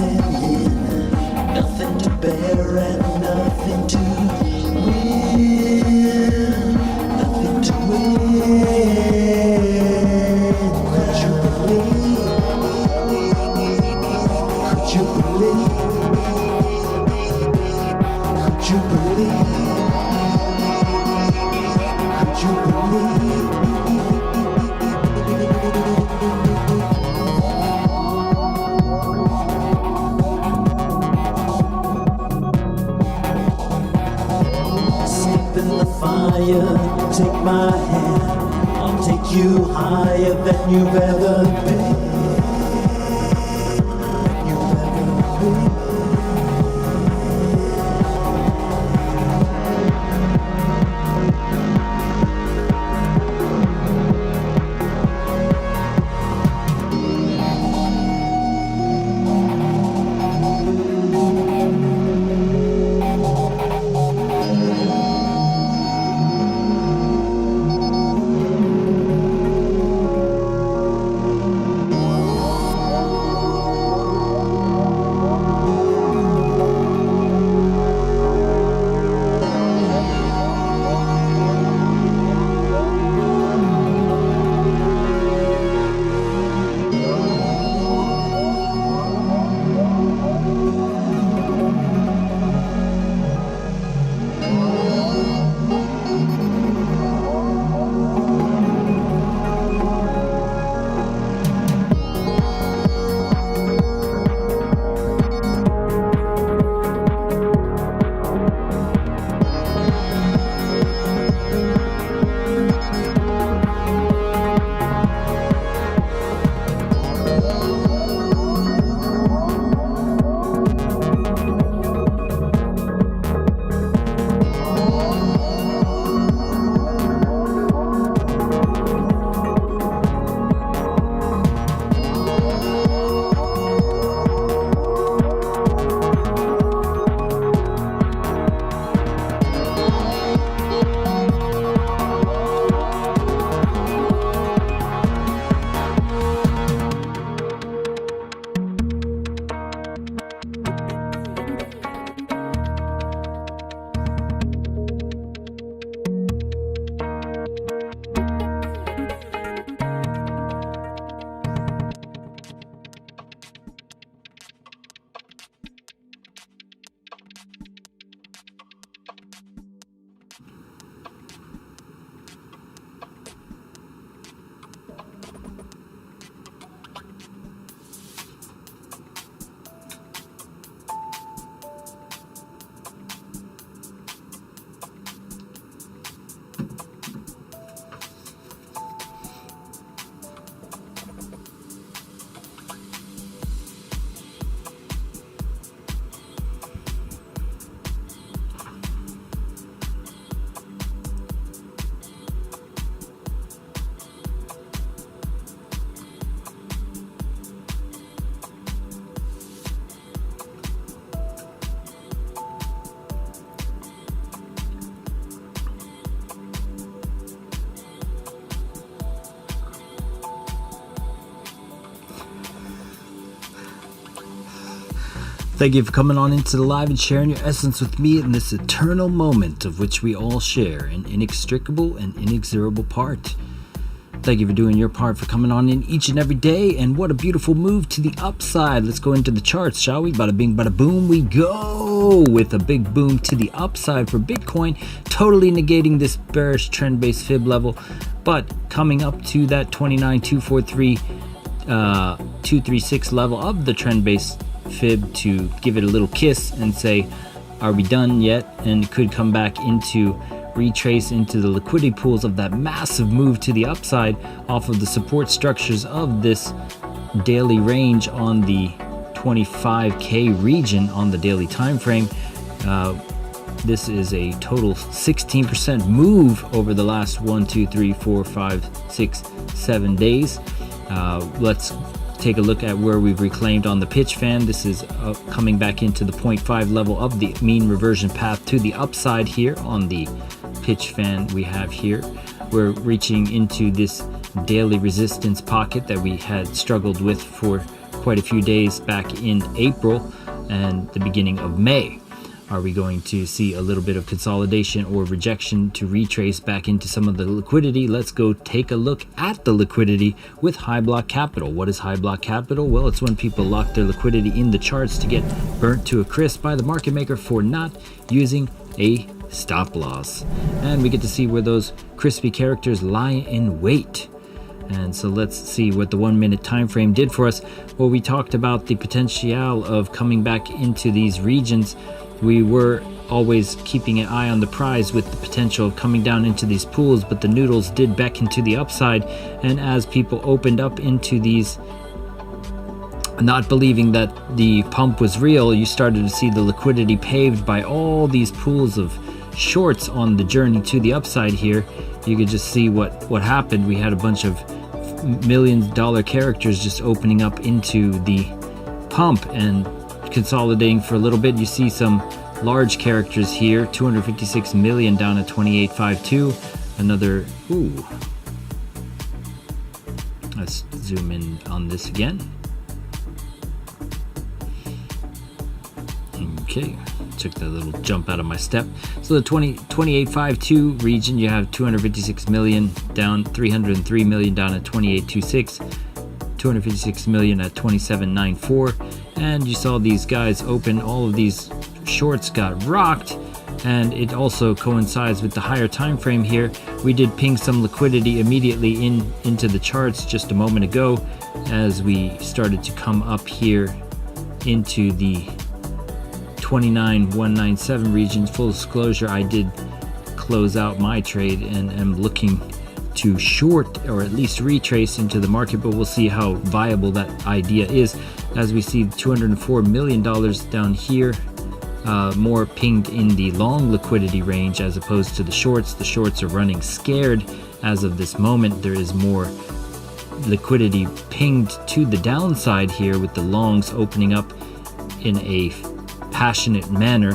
pretending, nothing to bear and nothing to win, nothing to win. Could you believe? Could you believe? Could you believe? Could you believe? Step in the fire, take my hand, I'll take you higher than you've ever been. You've ever been. Thank you for coming on into the live and sharing your essence with me in this eternal moment of which we all share an inextricable and inexorable part. Thank you for doing your part, for coming on in each and every day, and what a beautiful move to the upside. Let's go into the charts, shall we? Bada bing, bada boom, we go with a big boom to the upside for Bitcoin, totally negating this bearish trend-based fib level, but coming up to that 29,243 236 level of the trend-based fib to give it a little kiss and say, are we done yet? And it could come back into retrace into the liquidity pools of that massive move to the upside off of the support structures of this daily range on the 25k region on the daily time frame. This is a total 16% move over the last 1, 2, 3, 4, 5, 6, 7 days. Let's take a look at where we've reclaimed on the pitch fan. This is coming back into the 0.5 level of the mean reversion path to the upside here on the pitch fan we have here. We're reaching into this daily resistance pocket that we had struggled with for quite a few days back in April and the beginning of May. Are we going to see a little bit of consolidation or rejection to retrace back into some of the liquidity? Let's go take a look at the liquidity with High Block Capital. What is High Block Capital? Well, it's when people lock their liquidity in the charts to get burnt to a crisp by the market maker for not using a stop loss. And we get to see where those crispy characters lie in wait. And so let's see what the 1 minute time frame did for us. Well, we talked about the potential of coming back into these regions. We were always keeping an eye on the prize with the potential of coming down into these pools, but the noodles did beckon to the upside. And as people opened up into these, not believing that the pump was real, you started to see the liquidity paved by all these pools of shorts on the journey to the upside here. You could just see what happened. We had a bunch of $million characters just opening up into the pump and consolidating for a little bit. You see some large characters here, 256 million down at 28.52. Another, let's zoom in on this again. Okay, took that little jump out of my step. So the 28.52 region, you have 256 million down, 303 million down at 28.26, 256 million at 27.94. And you saw these guys open. All of these shorts got rocked, and it also coincides with the higher time frame here. We did ping some liquidity immediately into the charts just a moment ago as we started to come up here into the 29.197 region. Full disclosure, I did close out my trade and am looking to short or at least retrace into the market, but we'll see how viable that idea is. As we see $204 million down here, more pinged in the long liquidity range as opposed to the shorts. The shorts are running scared as of this moment. There is more liquidity pinged to the downside here with the longs opening up in a passionate manner.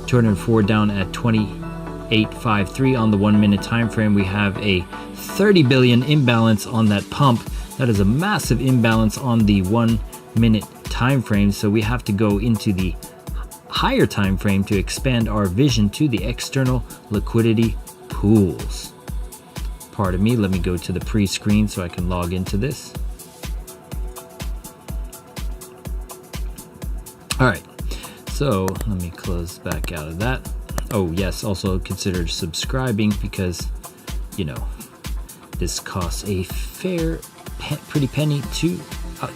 204 down at 28.53 on the 1 minute time frame. We have a 30 billion imbalance on that pump. That is a massive imbalance on the 1 minute time frame, so we have to go into the higher time frame to expand our vision to the external liquidity pools. Pardon me, let me go to the pre-screen so I can log into this. All right, so let me close back out of that. Oh yes, also consider subscribing because, you know, this costs a pretty penny to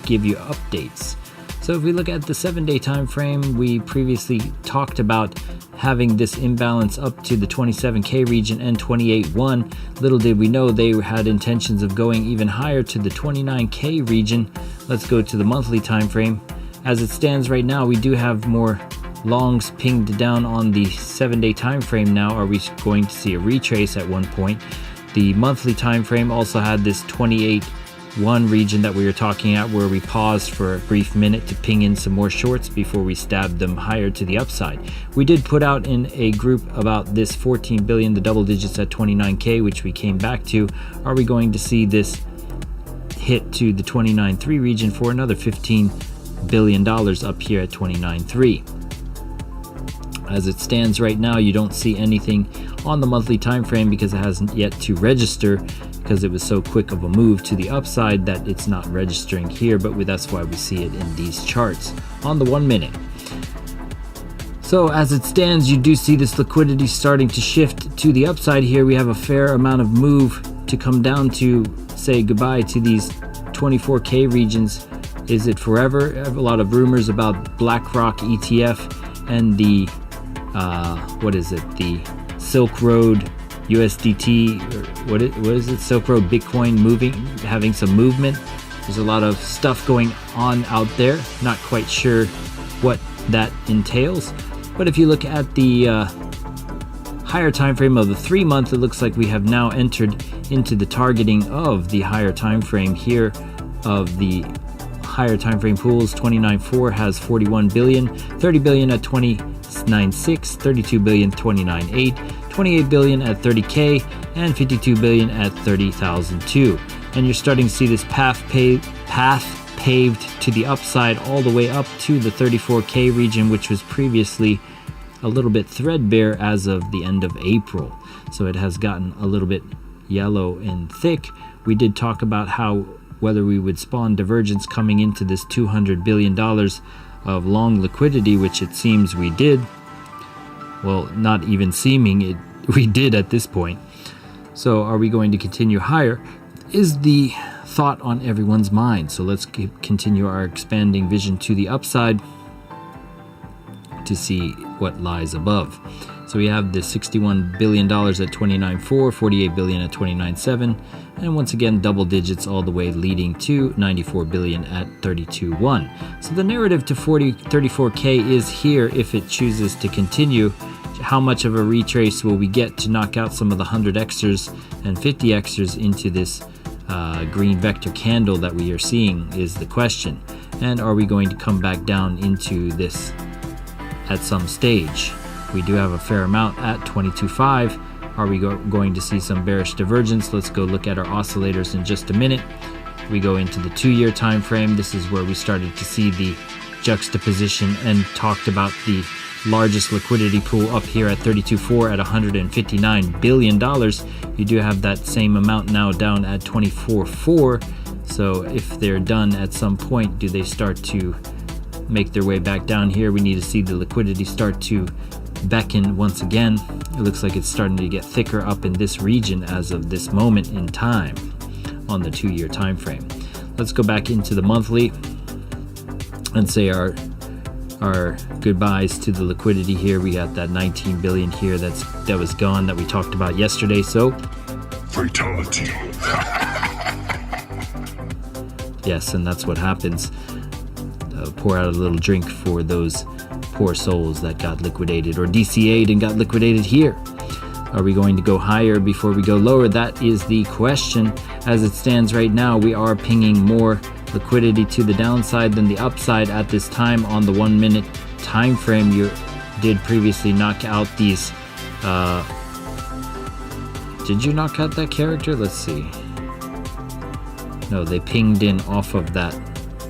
give you updates. So if we look at the 7-day time frame, we previously talked about having this imbalance up to the 27K region and 28.1. Little did we know they had intentions of going even higher to the 29K region. Let's go to the monthly time frame. As it stands right now, we do have more longs pinged down on the 7-day time frame now. Are we going to see a retrace at one point? The monthly time frame also had this 28.1 region that we were talking at, where we paused for a brief minute to ping in some more shorts before we stabbed them higher to the upside. We did put out in a group about this 14 billion, the double digits at 29K, which we came back to. Are we going to see this hit to the 29.3 region for another $15 billion up here at 29.3? As it stands right now, you don't see anything on the monthly time frame because it hasn't yet to register, because it was so quick of a move to the upside that it's not registering here, but that's why we see it in these charts on the 1 minute. So as it stands, you do see this liquidity starting to shift to the upside here. We have a fair amount of move to come down to say goodbye to these 24K regions. Is it forever? I have a lot of rumors about BlackRock ETF and the the Silk Road USDT, or what is it? Silk Road Bitcoin having some movement. There's a lot of stuff going on out there. Not quite sure what that entails. But if you look at the higher time frame of the 3 month, it looks like we have now entered into the targeting of the higher time frame here of the higher time frame pools. 29.4 has 41 billion, 30 billion at 29.6, 32 billion 29.8, 28 billion at 30K, and 52 billion at 30,002. And you're starting to see this path paved to the upside all the way up to the 34K region, which was previously a little bit threadbare as of the end of April. So it has gotten a little bit yellow and thick. We did talk about how whether we would spawn divergence coming into this $200 billion of long liquidity, which it seems we did. Well, not even seeming it, we did at this point. So are we going to continue higher is the thought on everyone's mind. So let's continue our expanding vision to the upside to see what lies above. So we have the $61 billion at 29.4, $48 billion at 29.7, and once again double digits all the way leading to $94 billion at 32.1. So the narrative to 34K is here if it chooses to continue. How much of a retrace will we get to knock out some of the 100xers and 50xers into this green vector candle that we are seeing is the question. And are we going to come back down into this at some stage? We do have a fair amount at 22.5. Are we going to see some bearish divergence? Let's go look at our oscillators in just a minute. We go into the 2-year time frame. This is where we started to see the juxtaposition and talked about the largest liquidity pool up here at 32.4 at $159 billion. You do have that same amount now down at 24.4. So if they're done at some point, do they start to make their way back down here? We need to see the liquidity start to beckon once again. It looks like it's starting to get thicker up in this region as of this moment in time on the 2-year time frame. Let's go back into the monthly and say our goodbyes to the liquidity here. We got that 19 billion here that was gone that we talked about yesterday. So fatality. Yes, and that's what happens. Pour out a little drink for those poor souls that got liquidated or DCA'd and got liquidated here. Are we going to go higher before we go lower? That is the question. As it stands right now, we are pinging more liquidity to the downside than the upside at this time on the 1 minute time frame. You did previously knock out these did you knock out that character? Let's see. No, they pinged in off of that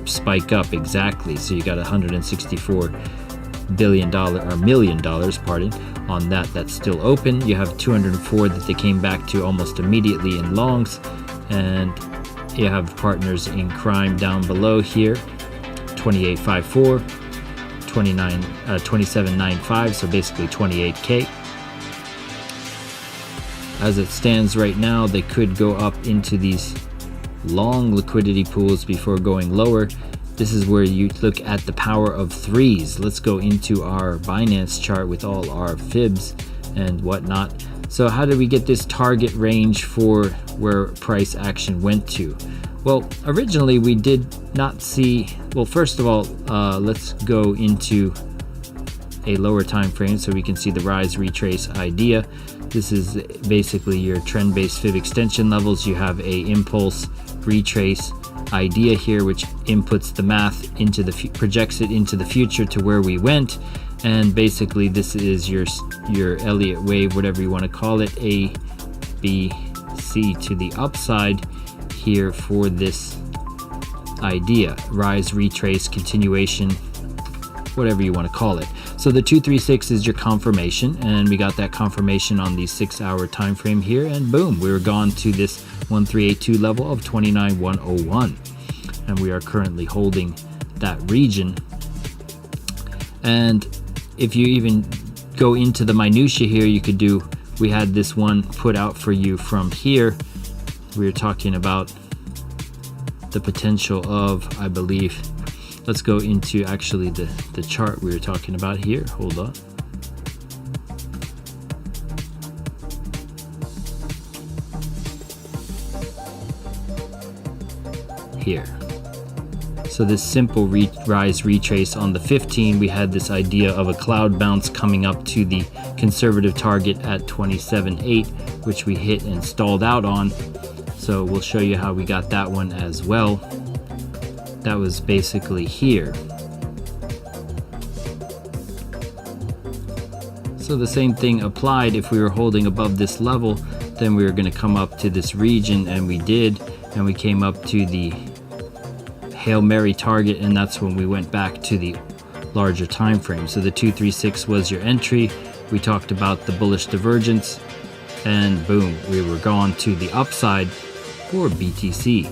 spike up exactly. So you got $164 billion or million dollars, pardon, on that's still open. You have 204 that they came back to almost immediately in longs, and you have partners in crime down below here, 28.54, 27.95, so basically 28K. As it stands right now, they could go up into these long liquidity pools before going lower. This is where you look at the power of threes. Let's go into our Binance chart with all our fibs and whatnot. So how did we get this target range for where price action went to? Well, originally we did not see, well, first of all, let's go into a lower time frame so we can see the rise retrace idea. This is basically your trend-based fib extension levels. You have a impulse retrace idea here, which inputs the math into the projects it into the future to where we went, and basically this is your Elliott wave, whatever you want to call it, A, B, C to the upside here for this idea, rise, retrace, continuation, whatever you want to call it. So the 236 is your confirmation, and we got that confirmation on the 6-hour time frame here, and boom, we were gone to this 1382 level of 29,101, and we are currently holding that region. And if you even go into the minutia here, you could do, we had this one put out for you from here. We were talking about the potential of, I believe, let's go into actually the chart we were talking about here. Hold on. Here. So this simple rise retrace on the 15, we had this idea of a cloud bounce coming up to the conservative target at 27.8, which we hit and stalled out on. So we'll show you how we got that one as well. That was basically here. So the same thing applied. If we were holding above this level, then we were going to come up to this region, and we did, and we came up to the Hail Mary target, and that's when we went back to the larger time frame. So the 236 was your entry. We talked about the bullish divergence, and boom, we were gone to the upside for BTC.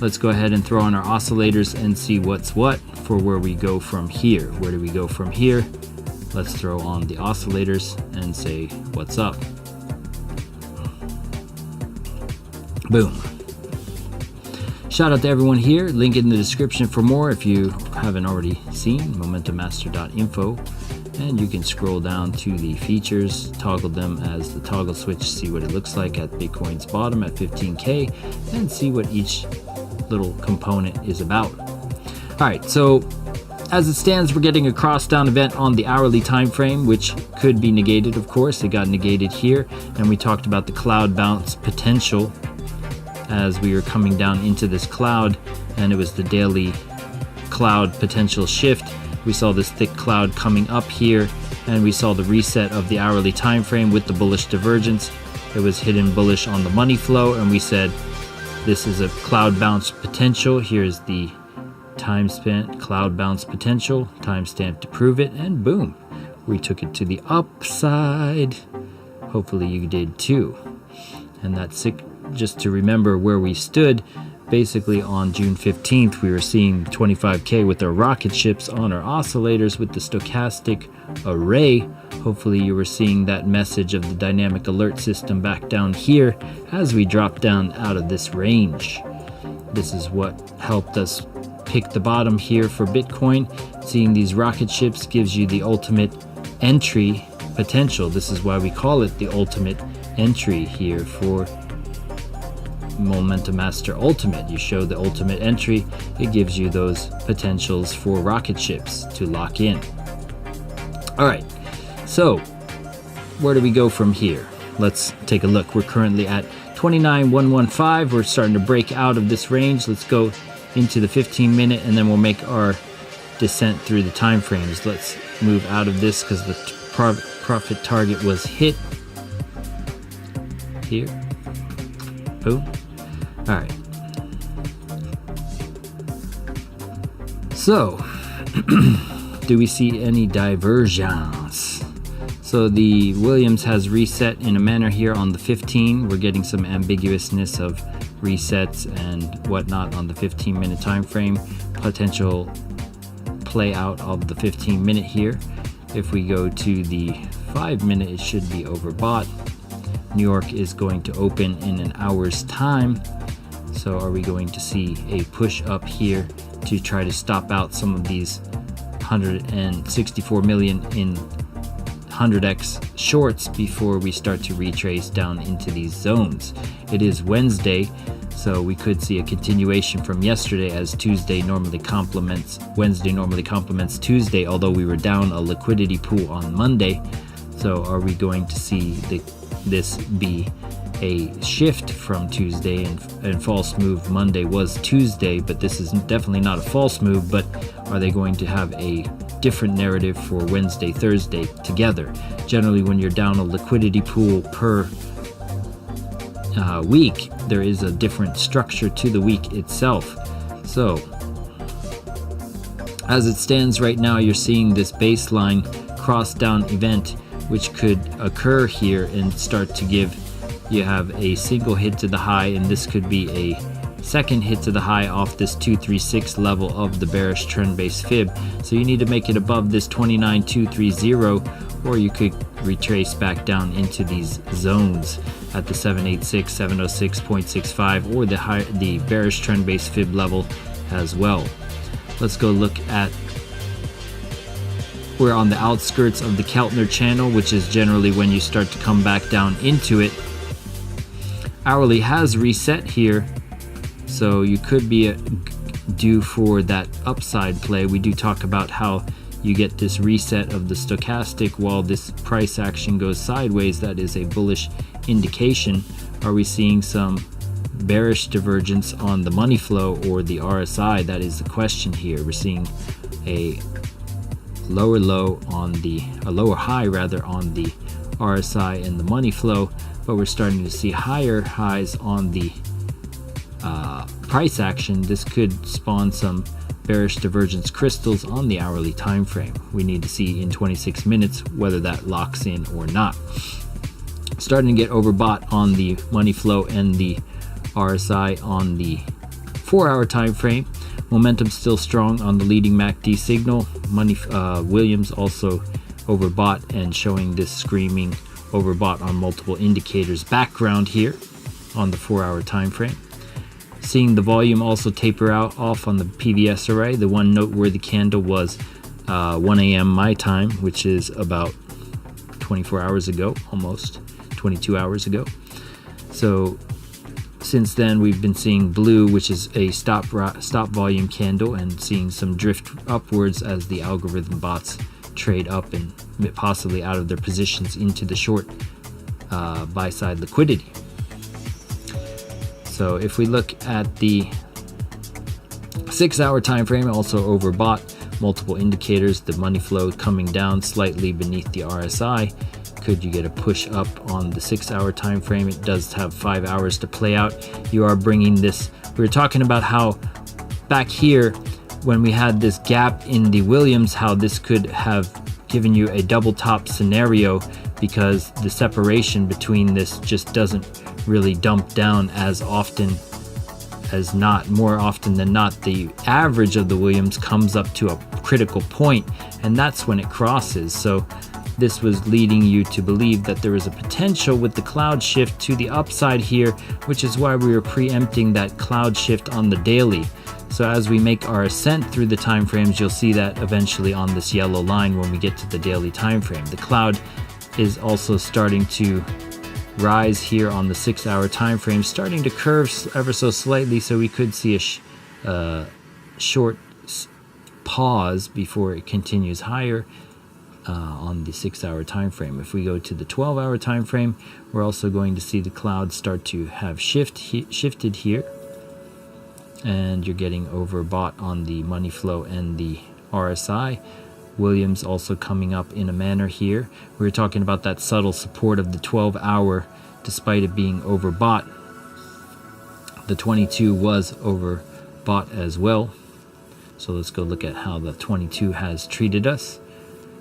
Let's go ahead and throw on our oscillators and see what's what for where we go from here. Where do we go from here? Let's throw on the oscillators and say what's up. Boom. Shout out to everyone here. Link in the description for more if you haven't already seen, momentummaster.info. And you can scroll down to the features, toggle them as the toggle switch, see what it looks like at Bitcoin's bottom at 15K, and see what each little component is about. All right, so as it stands, we're getting a cross down event on the hourly time frame, which could be negated, of course. It got negated here, and we talked about the cloud bounce potential as we were coming down into this cloud, and it was the daily cloud potential shift. We saw this thick cloud coming up here, and we saw the reset of the hourly time frame with the bullish divergence. It was hidden bullish on the money flow, and we said this is a cloud bounce potential. Here's the time spent cloud bounce potential, timestamp to prove it, and boom, we took it to the upside. Hopefully you did too. And that's it. Just to remember where we stood, basically on June 15th, we were seeing 25K with our rocket ships on our oscillators with the stochastic array. Hopefully you were seeing that message of the dynamic alert system back down here as we drop down out of this range. This is what helped us pick the bottom here for Bitcoin. Seeing these rocket ships gives you the ultimate entry potential. This is why we call it the ultimate entry here for Momentum Master Ultimate. You show the ultimate entry, it gives you those potentials for rocket ships to lock in. All right, so where do we go from here? Let's take a look. We're currently at 29,115. We're starting to break out of this range. Let's go into the 15-minute, and then we'll make our descent through the time frames. Let's move out of this because the profit target was hit here. Boom. All right. So, do we see any divergence? So the Williams has reset in a manner here on the 15. We're getting some ambiguousness of resets and whatnot on the 15-minute time frame. Potential play out of the 15-minute here. If we go to the 5-minute, it should be overbought. New York is going to open in an hour's time. So are we going to see a push up here to try to stop out some of these 164 million in 100x shorts before we start to retrace down into these zones? It is Wednesday, so we could see a continuation from yesterday, as Wednesday normally complements Tuesday, although we were down a liquidity pool on Monday. So are we going to see this be a shift from Tuesday, and false move Monday was Tuesday, but this is definitely not a false move. But are they going to have a different narrative for Wednesday, Thursday together? Generally, when you're down a liquidity pool per week, there is a different structure to the week itself. So as it stands right now, you're seeing this baseline cross down event, which could occur here and start to give, you have a single hit to the high, and this could be a second hit to the high off this 236 level of the bearish trend based fib. So you need to make it above this 29,230, or you could retrace back down into these zones at the 786, 706.65, or the bearish trend based fib level as well. Let's go look at, we're on the outskirts of the Keltner channel, which is generally when you start to come back down into it. Hourly has reset here, so you could be due for that upside play. We do talk about how you get this reset of the stochastic while this price action goes sideways. That is a bullish indication. Are we seeing some bearish divergence on the money flow or the RSI? That is the question here. We're seeing a lower high rather on the RSI and the money flow, but we're starting to see higher highs on the price action, this could spawn some bearish divergence crystals on the hourly time frame. We need to see in 26 minutes whether that locks in or not. Starting to get overbought on the money flow and the RSI on the 4-hour time frame. Momentum still strong on the leading MACD signal. Williams also overbought and showing this screaming overbought on multiple indicators background here on the 4-hour time frame. Seeing the volume also taper out off on the PVS array. The one noteworthy candle was 1 a.m. my time, which is about 24 hours ago, almost 22 hours ago. So since then we've been seeing blue, which is a stop volume candle, and seeing some drift upwards as the algorithm bots trade up and possibly out of their positions into the short buy side liquidity. So if we look at the 6-hour time frame, also overbought, multiple indicators, the money flow coming down slightly beneath the RSI. Could you get a push up on the 6-hour time frame? It does have 5 hours to play out. You are bringing this, we were talking about how back here when we had this gap in the Williams, how this could have given you a double top scenario, because the separation between this just doesn't really dump down as often as not. More often than not, the average of the Williams comes up to a critical point, and that's when it crosses. So this was leading you to believe that there was a potential with the cloud shift to the upside here, which is why we were preempting that cloud shift on the daily. So as we make our ascent through the time frames, you'll see that eventually on this yellow line when we get to the daily time frame. The cloud is also starting to rise here on the 6-hour time frame, starting to curve ever so slightly, so we could see a short pause before it continues higher on the 6-hour time frame. If we go to the 12-hour time frame, we're also going to see the cloud start to have shifted here, and you're getting overbought on the money flow and the RSI. Williams also coming up in a manner here. We were talking about that subtle support of the 12-hour, despite it being overbought. The 22 was overbought as well. So let's go look at how the 22 has treated us.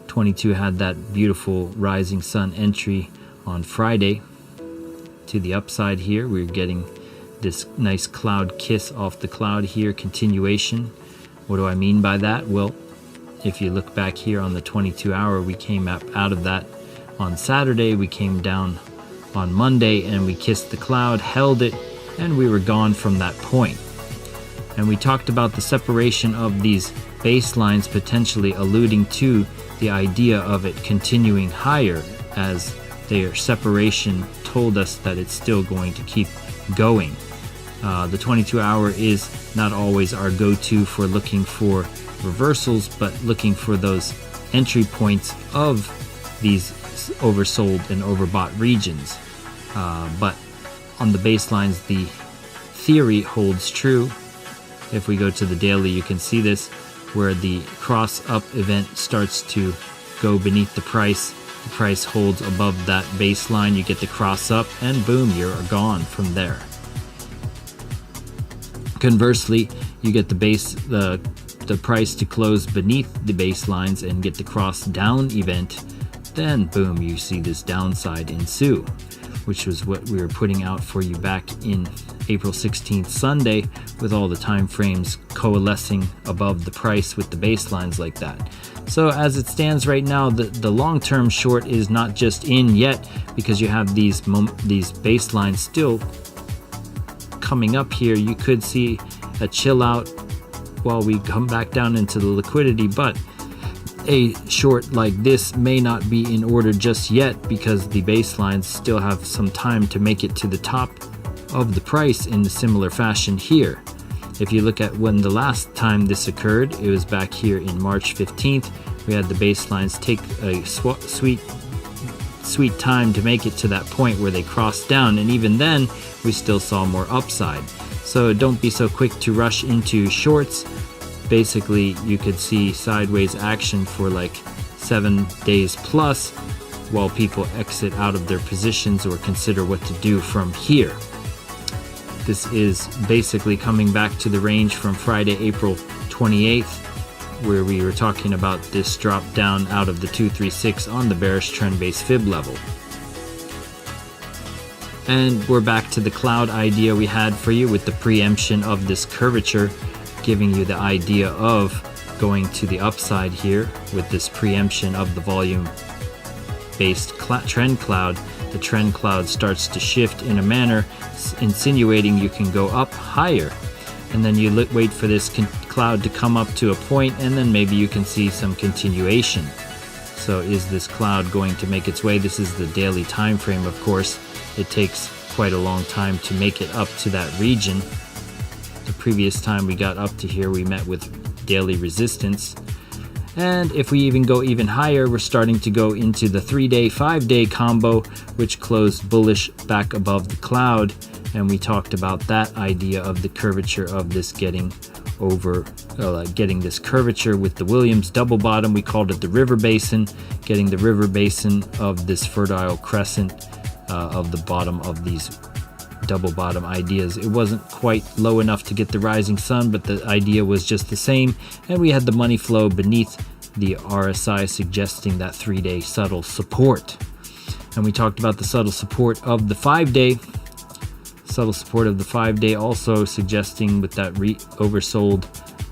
22 had that beautiful rising sun entry on Friday to the upside here. We're getting this nice cloud kiss off the cloud here, continuation. What do I mean by that? Well, if you look back here on the 22-hour, we came up out of that on Saturday, we came down on Monday, and we kissed the cloud, held it, and we were gone from that point. And we talked about the separation of these baselines potentially alluding to the idea of it continuing higher, as their separation told us that it's still going to keep going. The 22-hour is not always our go-to for looking for reversals, but looking for those entry points of these oversold and overbought regions. But on the baselines, the theory holds true. If we go to the daily, you can see this, where the cross up event starts to go beneath the price holds above that baseline, you get the cross up, and boom, you're gone from there. Conversely, you get the price to close beneath the baselines and get the cross down event, then boom, you see this downside ensue, which was what we were putting out for you back in April 16th Sunday, with all the time frames coalescing above the price with the baselines like that. So as it stands right now, the long-term short is not just in yet, because you have these baselines still coming up here. You could see a chill out while we come back down into the liquidity, but a short like this may not be in order just yet, because the baselines still have some time to make it to the top of the price in a similar fashion here. If you look at when the last time this occurred, it was back here in March 15th. We had the baselines take a sweet time to make it to that point where they crossed down, and even then we still saw more upside. So don't be so quick to rush into shorts. Basically, you could see sideways action for like 7 days plus while people exit out of their positions or consider what to do from here. This is basically coming back to the range from Friday, April 28th, where we were talking about this drop down out of the 236 on the bearish trend base fib level. And we're back to the cloud idea we had for you with the preemption of this curvature, giving you the idea of going to the upside here with this preemption of the volume based trend cloud. The trend cloud starts to shift in a manner insinuating you can go up higher, and then you wait for this cloud to come up to a point, and then maybe you can see some continuation. So is this cloud going to make its way? This is the daily time frame, of course. It takes quite a long time to make it up to that region. The previous time we got up to here, we met with daily resistance. And if we even go even higher, we're starting to go into the 3-day, 5-day combo, which closed bullish back above the cloud. And we talked about that idea of the curvature of this getting this curvature with the Williams double bottom. We called it the river basin, getting the river basin of this fertile crescent of the bottom of these double bottom ideas. It wasn't quite low enough to get the rising sun, but the idea was just the same, and we had the money flow beneath the RSI suggesting that 3-day subtle support. And we talked about the subtle support of the 5-day. Subtle support of the 5-day also suggesting with that oversold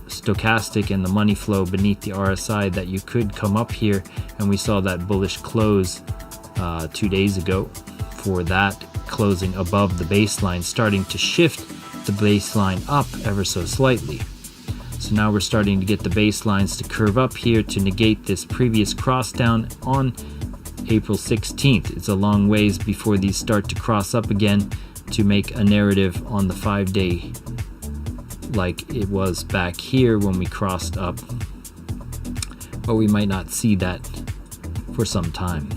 stochastic and the money flow beneath the RSI that you could come up here, and we saw that bullish close 2 days ago for that closing above the baseline, starting to shift the baseline up ever so slightly. So now we're starting to get the baselines to curve up here to negate this previous cross down on April 16th. It's a long ways before these start to cross up again to make a narrative on the 5-day like it was back here when we crossed up. But we might not see that for some time.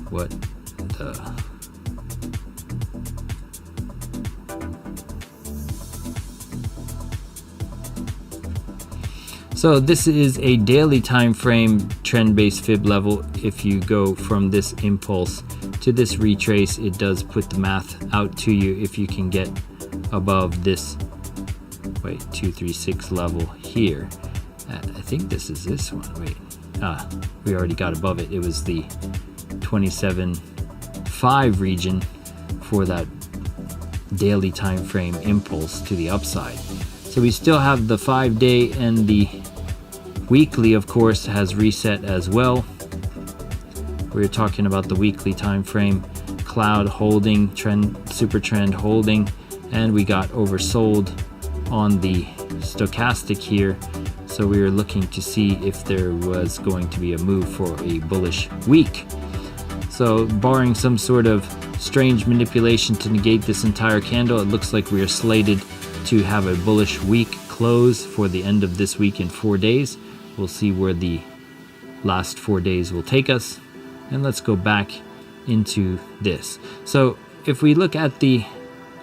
What the... So this is a daily time frame trend-based fib level. If you go from this impulse to this retrace, it does put the math out to you if you can get above this 236 level here. I think this is this one. We already got above it. It was the 27.5 region for that daily time frame impulse to the upside. So we still have the 5-day, and the weekly of course has reset as well. We're talking about the weekly time frame, cloud holding, trend, super trend holding, and we got oversold on the stochastic here. So we were looking to see if there was going to be a move for a bullish week. So barring some sort of strange manipulation to negate this entire candle, it looks like we are slated to have a bullish week close for the end of this week in 4 days. We'll see where the last 4 days will take us. And let's go back into this. So if we look at the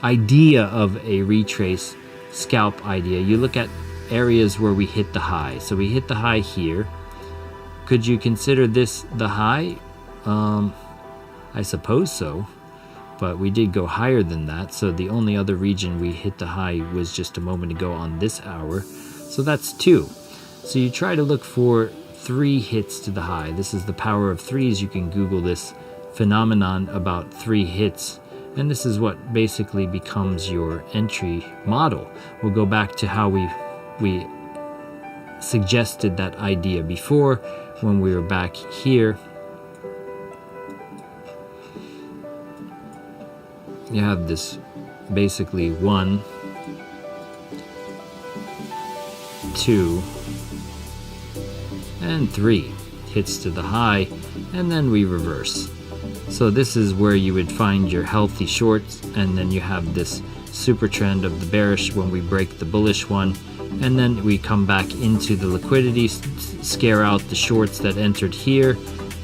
idea of a retrace scalp idea, you look at areas where we hit the high. So we hit the high here. Could you consider this the high? I suppose so, but we did go higher than that. So the only other region we hit the high was just a moment ago on this hour. So that's 2. So you try to look for 3 hits to the high. This is the power of 3s. You can Google this phenomenon about 3 hits, and this is what basically becomes your entry model. We'll go back to how we suggested that idea before when we were back here. You have this basically 1, 2, and 3 hits to the high, and then we reverse. So this is where you would find your healthy shorts, and then you have this super trend of the bearish when we break the bullish one, and then we come back into the liquidity, scare out the shorts that entered here,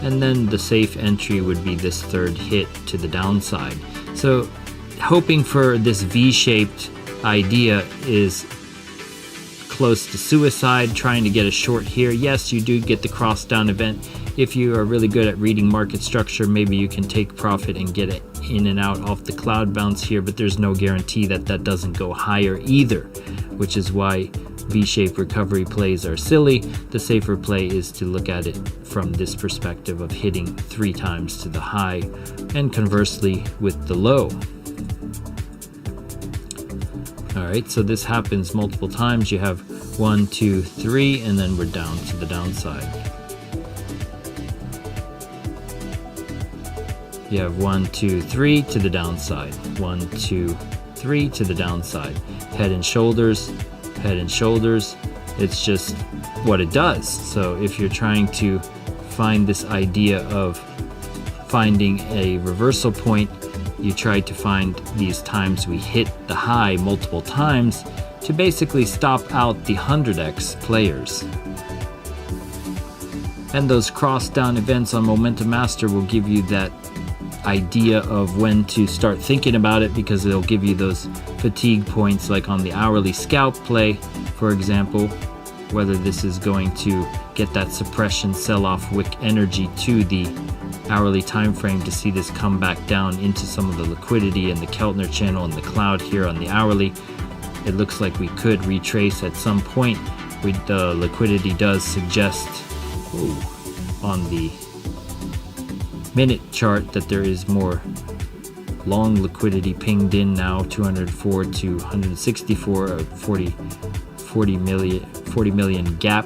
and then the safe entry would be this 3rd hit to the downside. So hoping for this V-shaped idea is close to suicide trying to get a short here. Yes, you do get the cross down event. If you are really good at reading market structure, maybe you can take profit and get it in and out off the cloud bounce here, but there's no guarantee that that doesn't go higher either, which is why V-shaped recovery plays are silly. The safer play is to look at it from this perspective of hitting 3 times to the high and conversely with the low. Alright, so this happens multiple times. You have 1, 2, 3, and then we're down to the downside. You have 1, 2, 3 to the downside. 1, 2, 3 to the downside. Head and shoulders, head and shoulders. It's just what it does. So if you're trying to find this idea of finding a reversal point, you try to find these times we hit the high multiple times to basically stop out the 100x players. And those cross down events on Momentum Master will give you that idea of when to start thinking about it, because they'll give you those fatigue points, like on the hourly scalp play, for example, whether this is going to get that suppression sell-off wick energy to the hourly time frame to see this come back down into some of the liquidity and the Keltner channel and the cloud here on the hourly. It looks like we could retrace at some point. The liquidity does suggest on the minute chart that there is more long liquidity pinged in now, 204 to 164, 40 million gap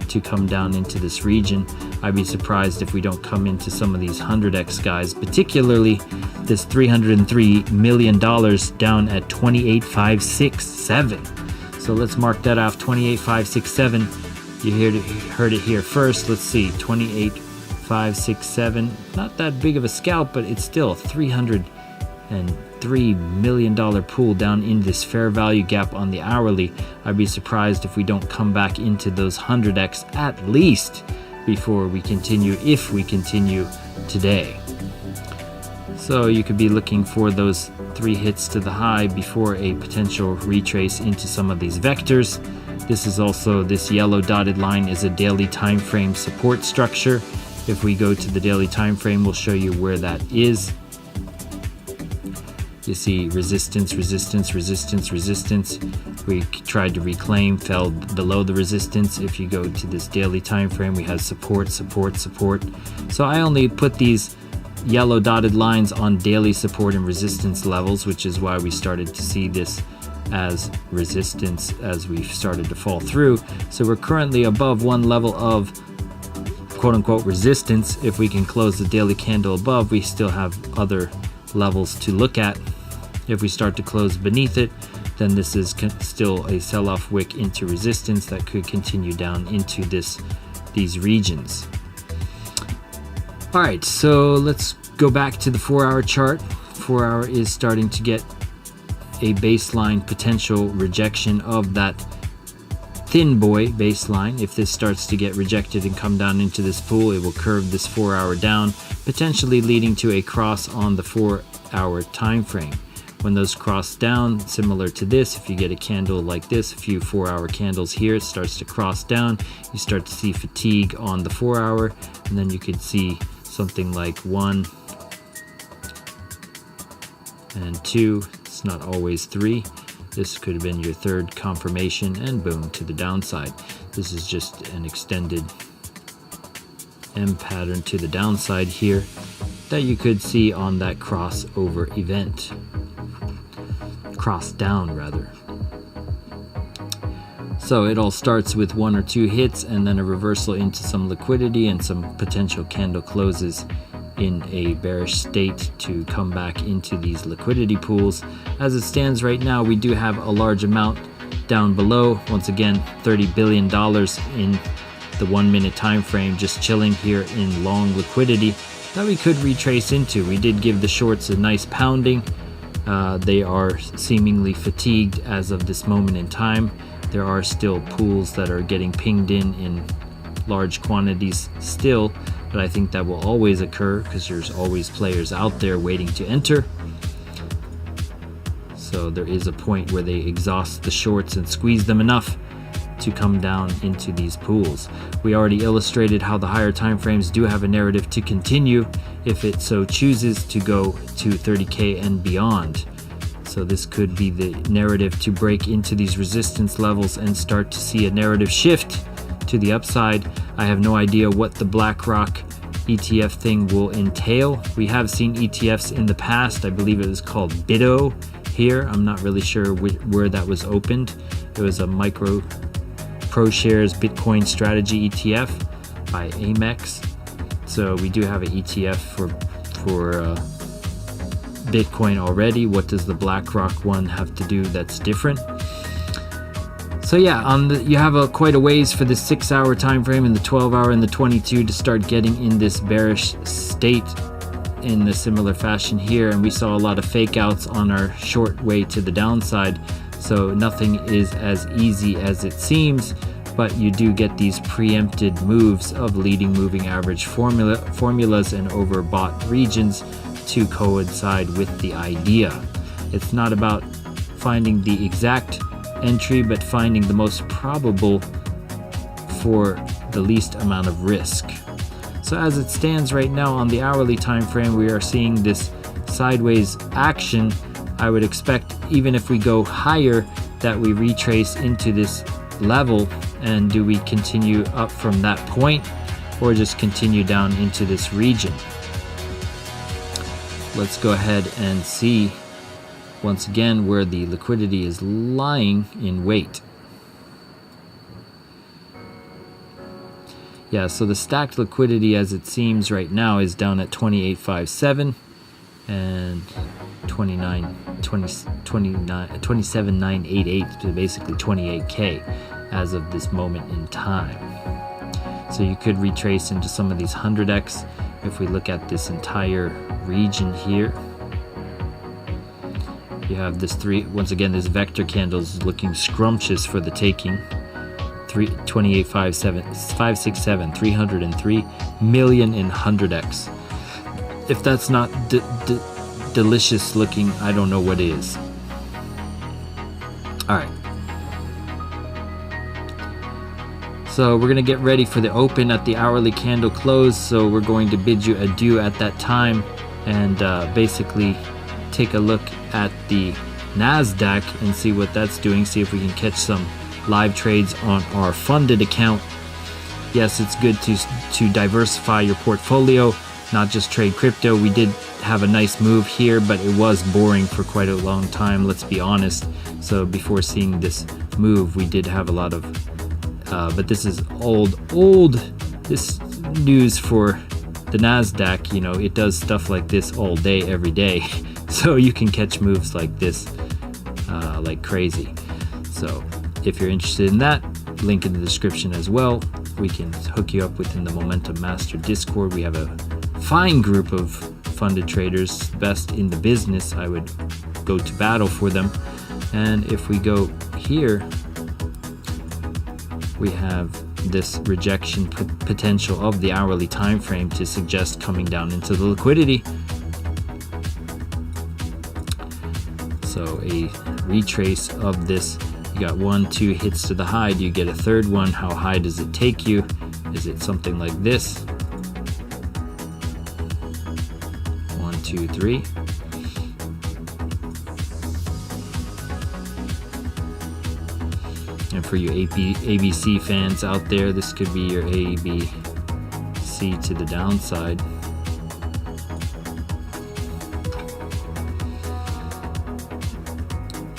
to come down into this region. I'd be surprised if we don't come into some of these 100x guys, particularly this $303 million down at 28,567. So let's mark that off, 28,567. You heard it here first. Let's see, 28,567. Not that big of a scalp, but it's still a $303 million pool down in this fair value gap on the hourly. I'd be surprised if we don't come back into those 100x at least before we continue, if we continue today. So you could be looking for those 3 hits to the high before a potential retrace into some of these vectors. This is also, this yellow dotted line is a daily time frame support structure. If we go to the daily time frame, we'll show you where that is. You see resistance, resistance, resistance, resistance. We tried to reclaim, fell below the resistance. If you go to this daily time frame, we have support, support, support. So I only put these yellow dotted lines on daily support and resistance levels, which is why we started to see this as resistance as we started to fall through. So we're currently above one level of quote-unquote resistance. If we can close the daily candle above, we still have other levels to look at. If we start to close beneath it, then this is still a sell-off wick into resistance that could continue down into these regions. All right, so let's go back to the 4-hour chart. 4-hour is starting to get a baseline potential rejection of that thin boy baseline. If this starts to get rejected and come down into this pool, it will curve this 4-hour down, potentially leading to a cross on the 4-hour time frame. When those cross down, similar to this, if you get a candle like this, a few 4-hour candles here, it starts to cross down, you start to see fatigue on the 4-hour, and then you could see something like 1 and 2. It's not always 3. This could have been your 3rd confirmation, and boom, to the downside. This is just an extended M pattern to the downside here that you could see on that crossover event. Cross down rather. So it all starts with 1 or 2 hits and then a reversal into some liquidity and some potential candle closes in a bearish state to come back into these liquidity pools. As it stands right now, we do have a large amount down below. Once again, $30 billion in the 1-minute time frame, just chilling here in long liquidity that we could retrace into. We did give the shorts a nice pounding. They are seemingly fatigued as of this moment in time. There are still pools that are getting pinged in large quantities still, but I think that will always occur because there's always players out there waiting to enter. So there is a point where they exhaust the shorts and squeeze them enough to come down into these pools. We already illustrated how the higher time frames do have a narrative to continue if it so chooses to go to 30K and beyond. So this could be the narrative to break into these resistance levels and start to see a narrative shift to the upside. I have no idea what the BlackRock ETF thing will entail. We have seen ETFs in the past. I believe it was called BITO here. I'm not really sure where that was opened. It was a micro ProShares Bitcoin Strategy ETF by Amex. So we do have an ETF for Bitcoin already. What does the BlackRock one have to do that's different? So yeah, you have quite a ways for the 6-hour time frame and the 12-hour and the 22 to start getting in this bearish state in a similar fashion here. And we saw a lot of fake outs on our short way to the downside. So nothing is as easy as it seems, but you do get these preempted moves of leading moving average formulas and overbought regions to coincide with the idea. It's not about finding the exact entry, but finding the most probable for the least amount of risk. So as it stands right now on the hourly time frame, we are seeing this sideways action. I would expect, even if we go higher, that we retrace into this level. And do we continue up from that point, or just continue down into this region? Let's go ahead and see once again where the liquidity is lying in wait. Yeah, so the stacked liquidity as it seems right now is down at 28.57 and 27.988 to basically 28K as of this moment in time. So you could retrace into some of these 100x if we look at this entire region here. You have this once again, this vector candle is looking scrumptious for the taking. 567, 303 million in 100x. If that's not delicious looking, I don't know what is. All right. So we're going to get ready for the open at the hourly candle close. So we're going to bid you adieu at that time and basically take a look at the NASDAQ and see what that's doing. See if we can catch some live trades on our funded account. Yes, it's good to diversify your portfolio, not just trade crypto. We did have a nice move here, but it was boring for quite a long time, let's be honest. So before seeing this move, we did have a lot of but this is old this news for the NASDAQ. You know, it does stuff like this all day, every day. So you can catch moves like this like crazy. So if you're interested in that, link in the description as well. We can hook you up within the Momentum Master Discord. We have a fine group of funded traders, best in the business. I would go to battle for them. And if we go here, we have this rejection potential of the hourly time frame to suggest coming down into the liquidity. So a retrace of this, you got 1, 2 hits to the high. Do you get a third one? How high does it take you? Is it something like this? 1, 2, 3. And for you ABC fans out there, this could be your ABC to the downside.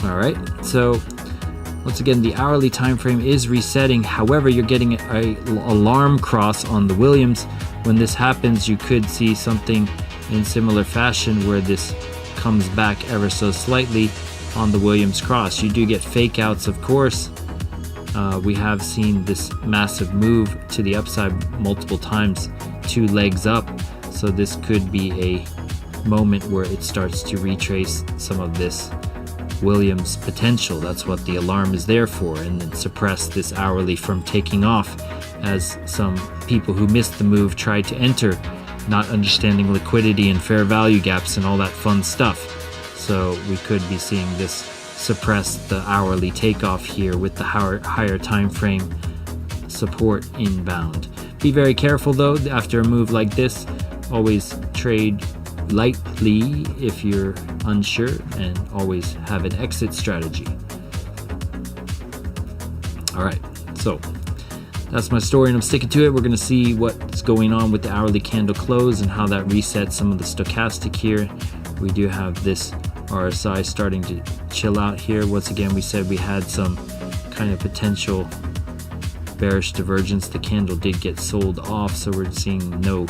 All right, so once again, the hourly time frame is resetting. However, you're getting an alarm cross on the Williams. When this happens, you could see something in similar fashion where this comes back ever so slightly on the Williams cross. You do get fake outs, of course. We have seen this massive move to the upside multiple times, 2 legs up. So this could be a moment where it starts to retrace some of this Williams potential. That's what the alarm is there for, and then suppress this hourly from taking off, as some people who missed the move tried to enter, not understanding liquidity and fair value gaps and all that fun stuff. So we could be seeing this suppress the hourly takeoff here with the higher time frame support inbound. Be very careful though after a move like this. Always trade lightly if you're unsure, and always have an exit strategy. Alright, so that's my story and I'm sticking to it. We're going to see what's going on with the hourly candle close and how that resets some of the stochastic here. We do have this RSI starting to chill out here. Once again, we said we had some kind of potential bearish divergence. The candle did get sold off, so we're seeing no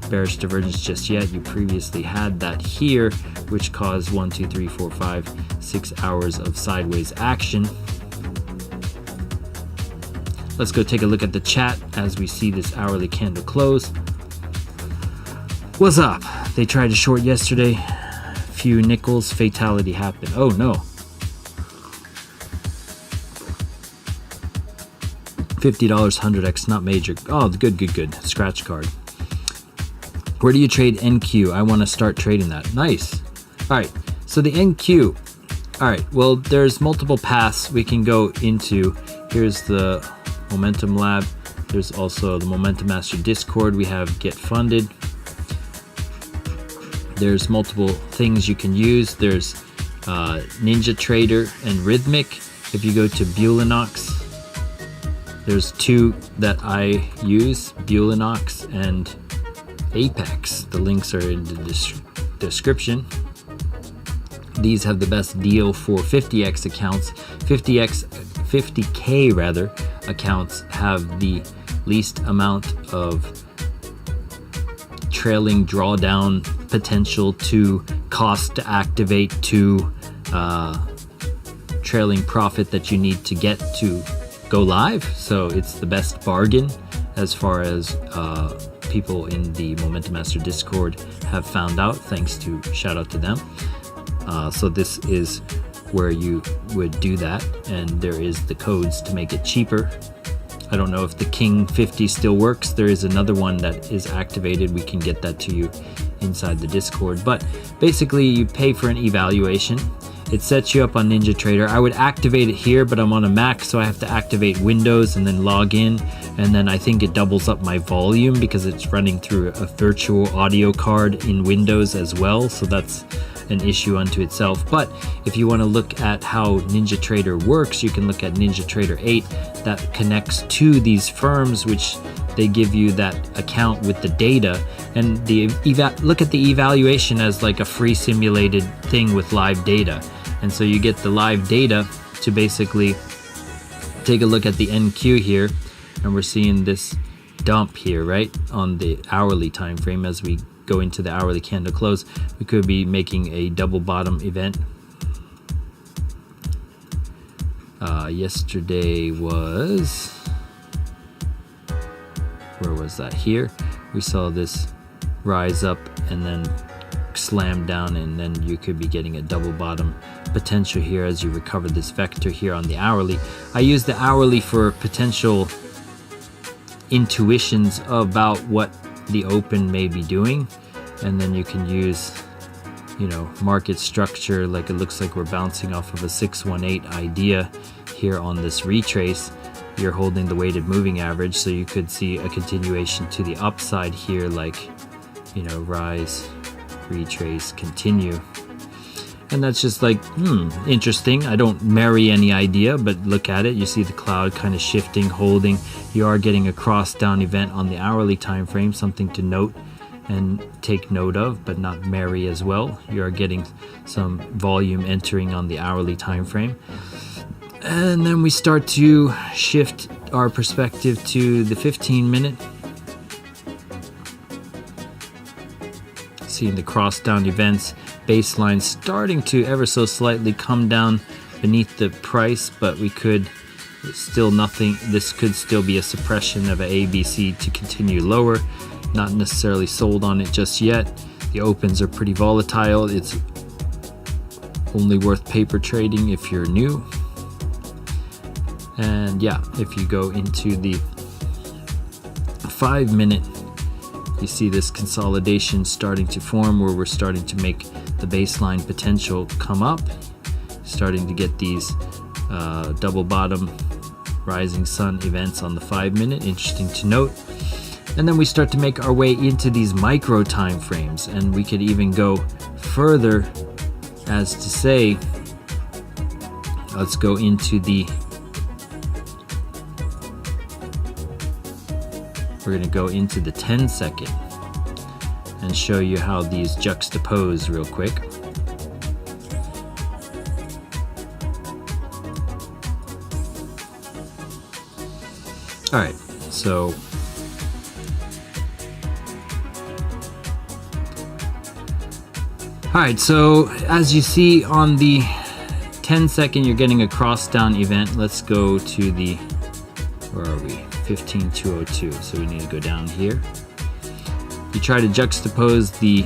bearish divergence just yet. You previously had that here, which caused 1, 2, 3, 4, 5, 6 hours of sideways action. Let's go take a look at the chat as we see this hourly candle close. What's up? They tried to short yesterday. Few nickels, fatality happened. Oh no. $50, 100x, not major. Oh, good. Scratch card. Where do you trade NQ? I want to start trading that. Nice. All right. So the NQ. All right. Well, there's multiple paths we can go into. Here's the Momentum Lab. There's also the Momentum Master Discord. We have Get Funded. There's multiple things you can use. There's NinjaTrader and Rhythmic. If you go to Bulinox, there's two that I use, Bulinox and Apex. The links are in the description. These have the best deal for 50x accounts. 50k rather accounts have the least amount of trailing drawdown potential to cost to activate to trailing profit that you need to get to go live. So it's the best bargain as far as people in the Momentum Master Discord have found out, thanks to shout out to them. So this is where you would do that, and there is the codes to make it cheaper. I don't know if the King 50 still works. There is another one that is activated. We can get that to you inside the Discord. But basically, you pay for an evaluation. It sets you up on NinjaTrader. I would activate it here, but I'm on a Mac, so I have to activate Windows and then log in. And then I think it doubles up my volume because it's running through a virtual audio card in Windows as well. So that's an issue unto itself. But if you want to look at how NinjaTrader works, you can look at NinjaTrader 8 that connects to these firms, which they give you that account with the data, and the look at the evaluation as like a free simulated thing with live data. And so you get the live data to basically take a look at the NQ here, and we're seeing this dump here, right, on the hourly time frame. As we go into the hourly candle close, we could be making a double bottom event. Yesterday was, where was that? Here we saw this rise up and then slam down, and then you could be getting a double bottom potential here as you recover this vector here on the hourly. I use the hourly for potential intuitions about what the open may be doing, and then you can use, you know, market structure. Like it looks like we're bouncing off of a 618 idea here on this retrace. You're holding the weighted moving average, so you could see a continuation to the upside here, like, you know, rise, retrace, continue. And that's just like, interesting. I don't marry any idea, but look at it. You see the cloud kind of shifting, holding. You are getting a cross down event on the hourly time frame, something to note and take note of, but not marry as well. You are getting some volume entering on the hourly time frame. And then we start to shift our perspective to the 15-minute. Seeing the cross down events, baseline starting to ever so slightly come down beneath the price, but we could still nothing. This could still be a suppression of a ABC to continue lower. Not necessarily sold on it just yet. The opens are pretty volatile. It's only worth paper trading if you're new. And yeah, if you go into the 5-minute, you see this consolidation starting to form where we're starting to make the baseline potential come up. starting to get these double bottom rising sun events on the 5 minute, interesting to note. And then we start to make our way into these micro time frames, and we could even go further as to say, let's go into we're going to go into the 10 second and show you how these juxtapose real quick. All right, so as you see on the 10 second, you're getting a cross down event. Let's go to the, where are we? 15202. So we need to go down here. You try to juxtapose the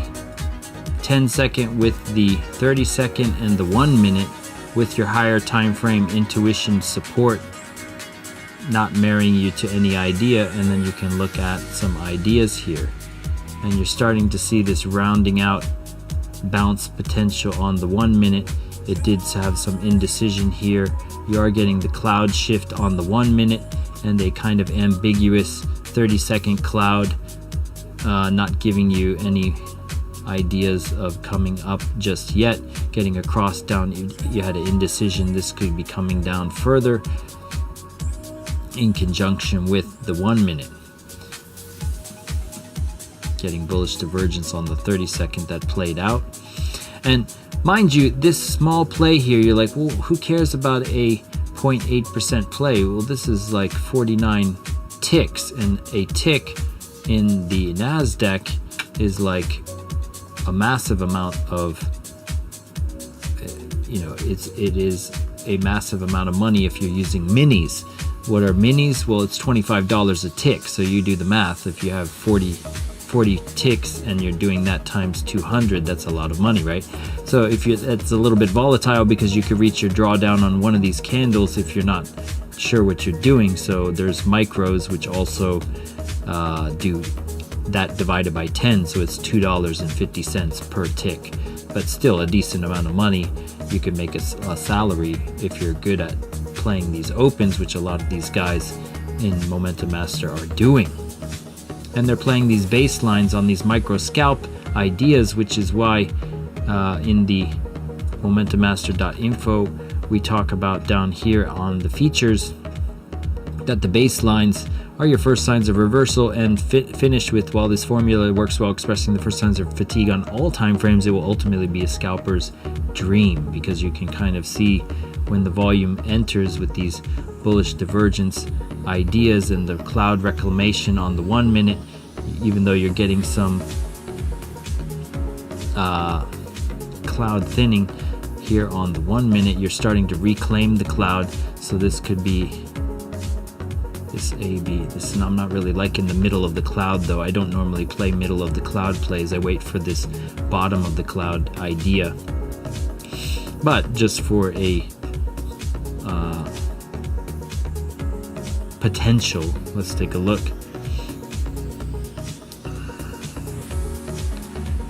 10 second with the 30 second and the 1 minute with your higher time frame intuition support, not marrying you to any idea, and then you can look at some ideas here. And you're starting to see this rounding out bounce potential on the 1 minute. It did have some indecision here. You are getting the cloud shift on the 1 minute and a kind of ambiguous 30-second cloud, not giving you any ideas of coming up just yet. Getting a cross down, you had an indecision. This could be coming down further in conjunction with the 1 minute. Getting bullish divergence on the 30 second that played out. And mind you, this small play here, you're like, well, who cares about a 0.8% play? Well, this is like 49 ticks, and a tick in the NASDAQ is like a massive amount of, it is a massive amount of money if you're using minis. What are minis? Well, it's $25 a tick. So you do the math. If you have 40 ticks and you're doing that times 200, that's a lot of money, right? So it's a little bit volatile because you could reach your drawdown on one of these candles if you're not sure what you're doing. So there's micros, which also do that divided by 10. So it's $2.50 per tick, but still a decent amount of money. You can make a salary if you're good at playing these opens, which a lot of these guys in Momentum Master are doing. And they're playing these baselines on these micro scalp ideas, which is why in the momentummaster.info we talk about down here on the features that the baselines are your first signs of reversal, and finished with, while this formula works well expressing the first signs of fatigue on all time frames, it will ultimately be a scalper's dream, because you can kind of see when the volume enters with these bullish divergence ideas and the cloud reclamation on the 1 minute, even though you're getting some cloud thinning here on the 1 minute, you're starting to reclaim the cloud. So this could be this AB. I'm not really liking the middle of the cloud though. I don't normally play middle of the cloud plays. I wait for this bottom of the cloud idea. But just for a potential, let's take a look.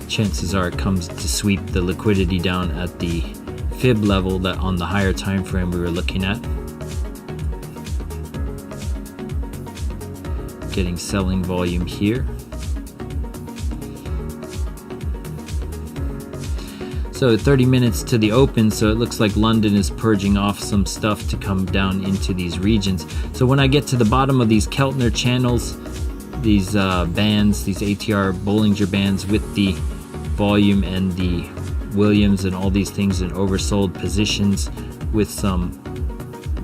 Chances are it comes to sweep the liquidity down at the fib level that on the higher time frame we were looking at. Getting selling volume here. So 30 minutes to the open, so it looks like London is purging off some stuff to come down into these regions. So when I get to the bottom of these Keltner channels, these bands, these ATR Bollinger bands with the volume and the Williams and all these things in oversold positions with some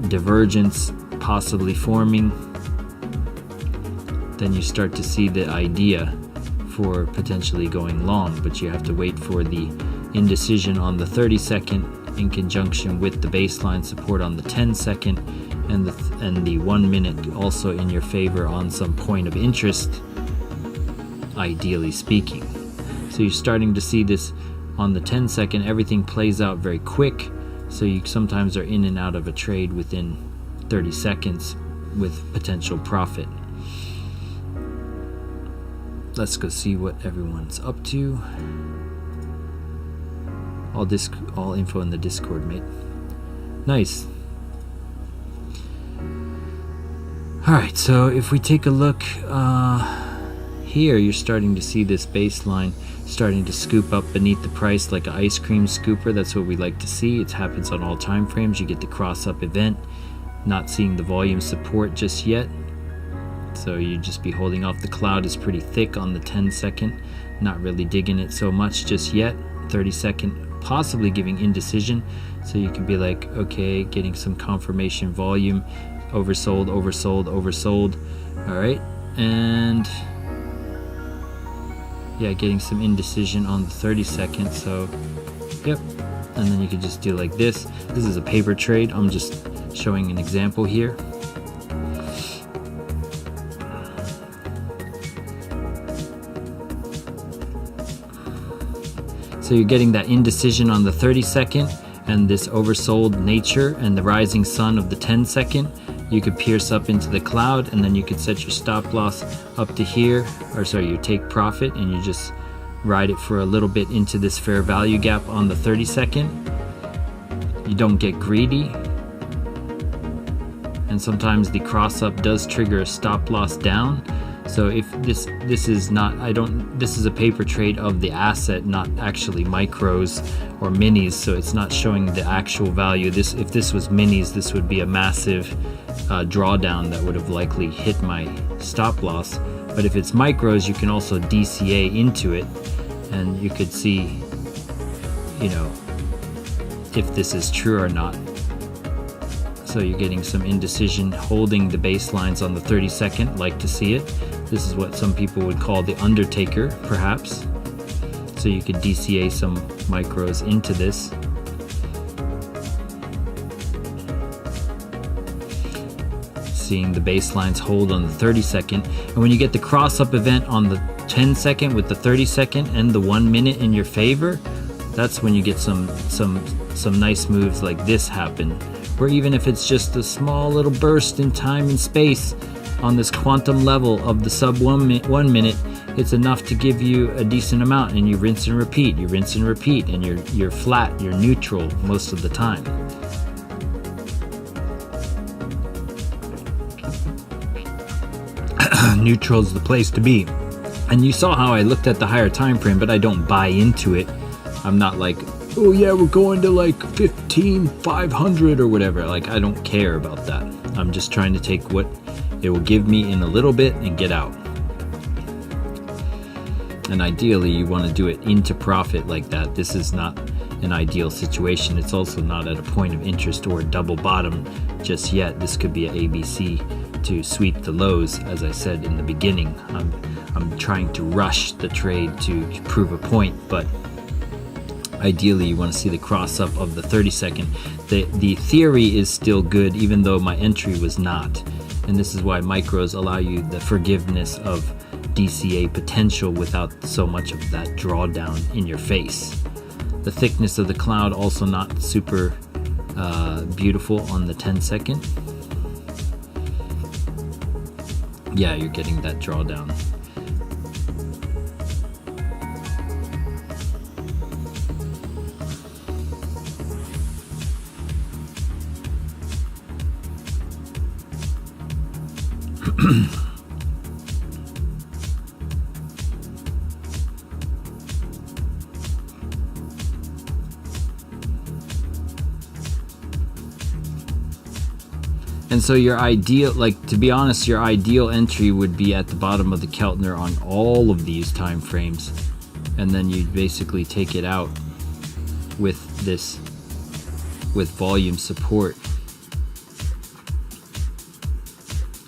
divergence possibly forming, then you start to see the idea for potentially going long, but you have to wait for the indecision on the 30 second in conjunction with the baseline support on the 10 second and the 1 minute also in your favor on some point of interest, ideally speaking. So you're starting to see this on the 10 second. Everything plays out very quick, so you sometimes are in and out of a trade within 30 seconds with potential profit. Let's go see what everyone's up to. All info in the Discord, mate. Nice. Alright, so if we take a look here, you're starting to see this baseline starting to scoop up beneath the price like an ice cream scooper. That's what we like to see. It happens on all time frames. You get the cross up event. Not seeing the volume support just yet. So you just be holding off. The cloud is pretty thick on the 10-second. Not really digging it so much just yet. 30-second possibly giving indecision. So you can be like, okay, getting some confirmation volume. Oversold, oversold, oversold. Alright, and yeah, getting some indecision on the 30-second. So yep, and then you could just do like this. This is a paper trade. I'm just showing an example here. So you're getting that indecision on the 30-second and this oversold nature and the rising sun of the 10-second. You could pierce up into the cloud, and then you could set your stop loss up to here, or sorry, you take profit and you just ride it for a little bit into this fair value gap on the 30-second. You don't get greedy, and sometimes the cross up does trigger a stop loss down. So if this is not, this is a paper trade of the asset, not actually micros or minis, so it's not showing the actual value. If this was minis, this would be a massive drawdown that would have likely hit my stop loss. But if it's micros, you can also DCA into it, and you could see, you know, if this is true or not. So you're getting some indecision holding the baselines on the 30-second. Like to see it. This is what some people would call the Undertaker, perhaps. So you could DCA some micros into this. Seeing the baselines hold on the 30-second. And when you get the cross-up event on the 10-second with the 30-second and the 1 minute in your favor, that's when you get some nice moves like this happen. Or even if it's just a small little burst in time and space on this quantum level of the sub 1 minute, it's enough to give you a decent amount, and you rinse and repeat, and you're flat, you're neutral most of the time. Neutral is the place to be. And you saw how I looked at the higher time frame, but I don't buy into it. I'm not like, oh yeah, we're going to like 15,500 or whatever. Like, I don't care about that. I'm just trying to take what it will give me in a little bit and get out. And ideally, you want to do it into profit like that. This is not an ideal situation. It's also not at a point of interest or a double bottom just yet. This could be an ABC to sweep the lows, as I said in the beginning. I'm trying to rush the trade to prove a point, but ideally you want to see the cross up of the 30-second. The theory is still good, even though my entry was not. And this is why micros allow you the forgiveness of DCA potential without so much of that drawdown in your face. The thickness of the cloud also not super beautiful on the 10-second. Yeah, you're getting that drawdown. And so your ideal, like, to be honest, your ideal entry would be at the bottom of the Keltner on all of these time frames, and then you'd basically take it out with this, with volume support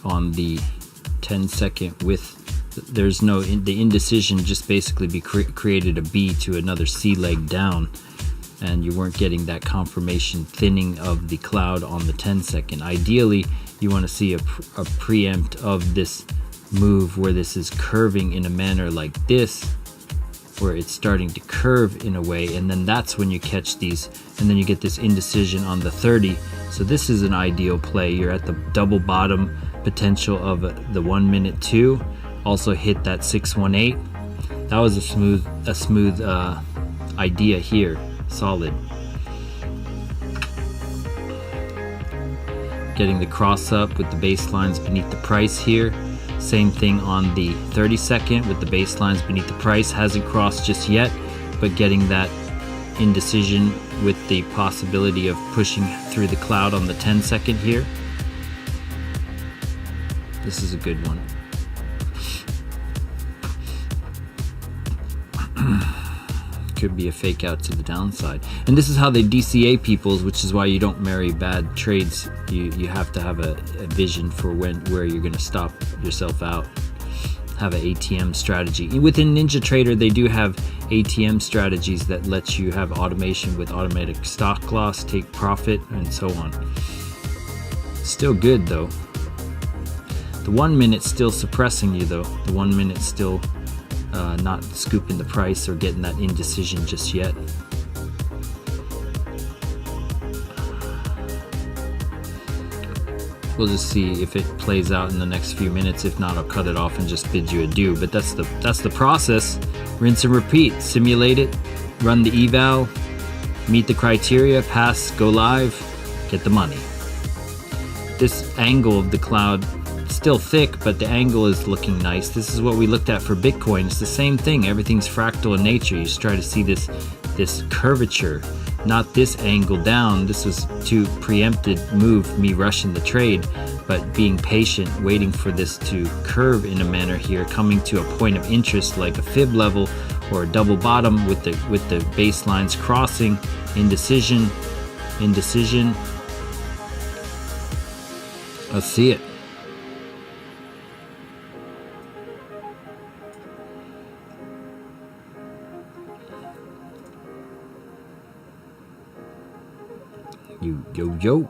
on the 10-second. With there's no the indecision just basically created a B to another C leg down, and you weren't getting that confirmation thinning of the cloud on the 10-second. Ideally, you want to see a preempt of this move where this is curving in a manner like this, where it's starting to curve in a way, and then that's when you catch these, and then you get this indecision on the 30. So this is an ideal play. You're at the double bottom potential of the 1 minute 2. Also hit that 618. That was a smooth idea here. Solid. getting the cross up with the baselines beneath the price here. Same thing on the 30-second with the baselines beneath the price. Hasn't crossed just yet, but getting that indecision with the possibility of pushing through the cloud on the 10-second here. This is a good one. Could be a fake out to the downside. And this is how they DCA peoples, which is why you don't marry bad trades. You have to have a vision for where you're going to stop yourself out. Have an ATM strategy. Within NinjaTrader, they do have ATM strategies that let you have automation with automatic stop loss, take profit, and so on. Still good though. The 1 minute still suppressing you though. The 1 minute still not scooping the price or getting that indecision just yet. We'll just see if it plays out in the next few minutes. If not, I'll cut it off and just bid you adieu. But that's the process. Rinse and repeat. Simulate it, run the eval, meet the criteria, pass, go live, get the money. This angle of the cloud, still thick, but the angle is looking nice. This is what we looked at for Bitcoin. It's the same thing. Everything's fractal in nature. You just try to see this curvature, not this angle down. This was too preempted move, me rushing the trade, but being patient, waiting for this to curve in a manner here, coming to a point of interest like a fib level or a double bottom with the baselines crossing, indecision. Let's see it. Yo.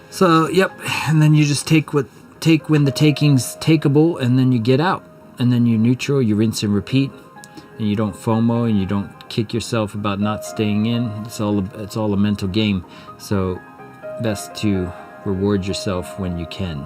So, yep, and then you just take when the taking's takeable, and then you get out, and then you're neutral, you rinse and repeat, and you don't FOMO, and you don't kick yourself about not staying in. It's all a mental game. So, best to reward yourself when you can.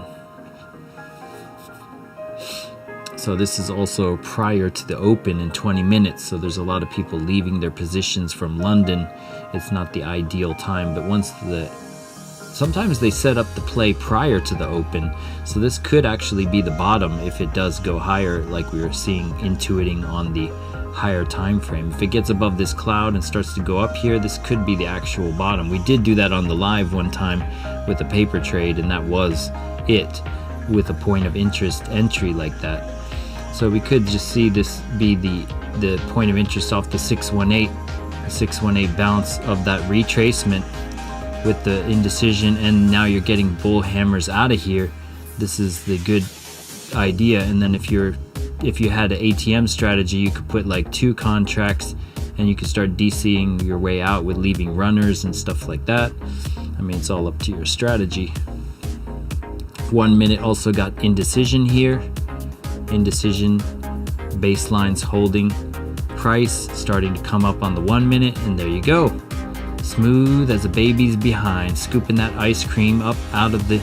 So this is also prior to the open in 20 minutes. So there's a lot of people leaving their positions from London. It's not the ideal time, but sometimes they set up the play prior to the open. So this could actually be the bottom if it does go higher, like we were seeing, intuiting on the higher time frame. If it gets above this cloud and starts to go up here, this could be the actual bottom. We did do that on the live one time with a paper trade, and that was it, with a point of interest entry like that. So we could just see this be the point of interest off the 618 bounce of that retracement with the indecision, and now you're getting bull hammers out of here. This is the good idea. And then if you had an ATM strategy, you could put like 2 contracts and you could start DCing your way out with leaving runners and stuff like that. I mean, it's all up to your strategy. 1 minute also got indecision here. Indecision, baselines holding, price starting to come up on the 1 minute, and there you go. Smooth as a baby's behind, scooping that ice cream up out of the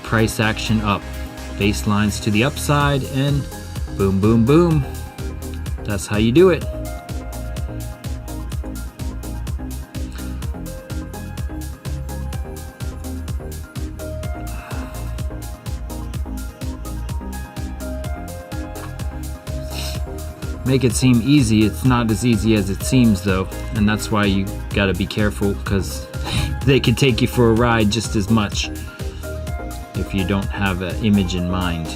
price action up. Baselines to the upside, and boom, boom, boom. That's how you do it. Make it seem easy. It's not as easy as it seems though, and that's why you gotta be careful, because they can take you for a ride just as much if you don't have an image in mind.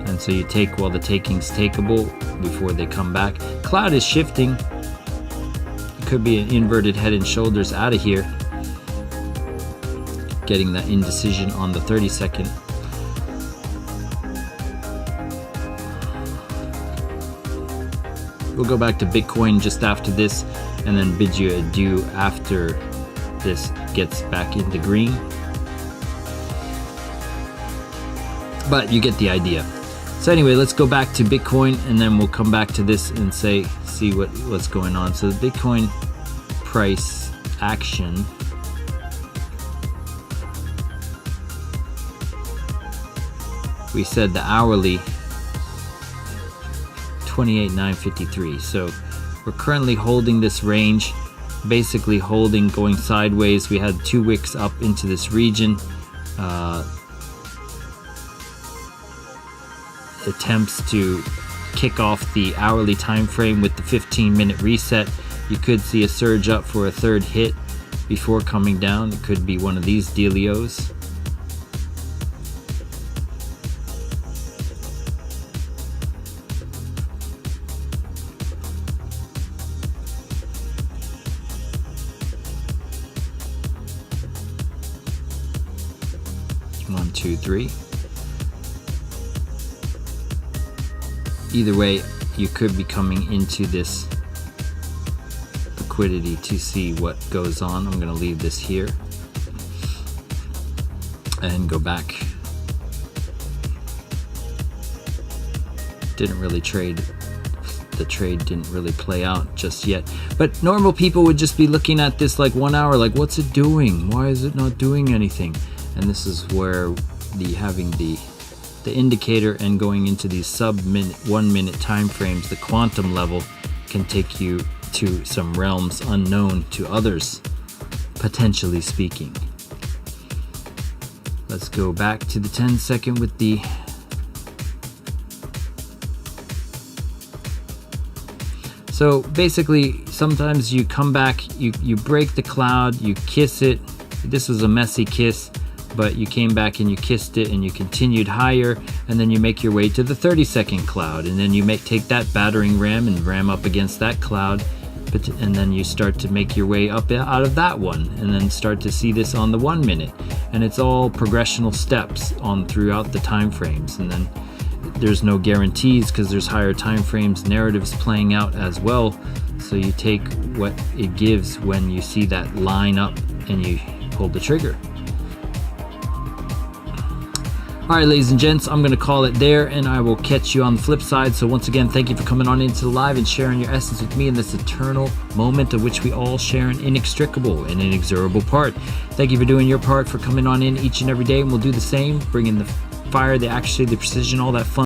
And so you take while the taking's takeable before they come back. Cloud is shifting. It could be an inverted head and shoulders out of here, getting that indecision on the 30-second. We'll go back to Bitcoin just after this, and then bid you adieu after this gets back into green. But you get the idea. So anyway, let's go back to Bitcoin, and then we'll come back to this and see what's going on. So the Bitcoin price action. We said the hourly 28,953. So we're currently holding this range. basically holding, going sideways. We had 2 wicks up into this region. Attempts to kick off the hourly time frame with the 15-minute reset. You could see a surge up for a 3rd hit before coming down. It could be one of these dealios. One, two, three. Either way, you could be coming into this liquidity to see what goes on. I'm going to leave this here and go back. Didn't really trade. The trade didn't really play out just yet. But normal people would just be looking at this like 1 hour, like, what's it doing? Why is it not doing anything? And this is where having the indicator and going into these sub-minute, 1 minute time frames, the quantum level can take you to some realms unknown to others, potentially speaking. Let's go back to the 10-second with the so basically sometimes you come back, you break the cloud, you kiss it. This was a messy kiss, but you came back and you kissed it and you continued higher, and then you make your way to the 30-second cloud, and then you take that battering ram and ram up against that cloud, and then you start to make your way up out of that one, and then start to see this on the 1 minute, and it's all progressional steps on throughout the time frames. And then there's no guarantees because there's higher time frames, narratives playing out as well, so you take what it gives when you see that line up and you pull the trigger. Alright, ladies and gents, I'm going to call it there, and I will catch you on the flip side. So once again, thank you for coming on into the live and sharing your essence with me in this eternal moment of which we all share an inextricable and inexorable part. Thank you for doing your part, for coming on in each and every day, and we'll do the same, bringing the fire, the accuracy, the precision, all that fun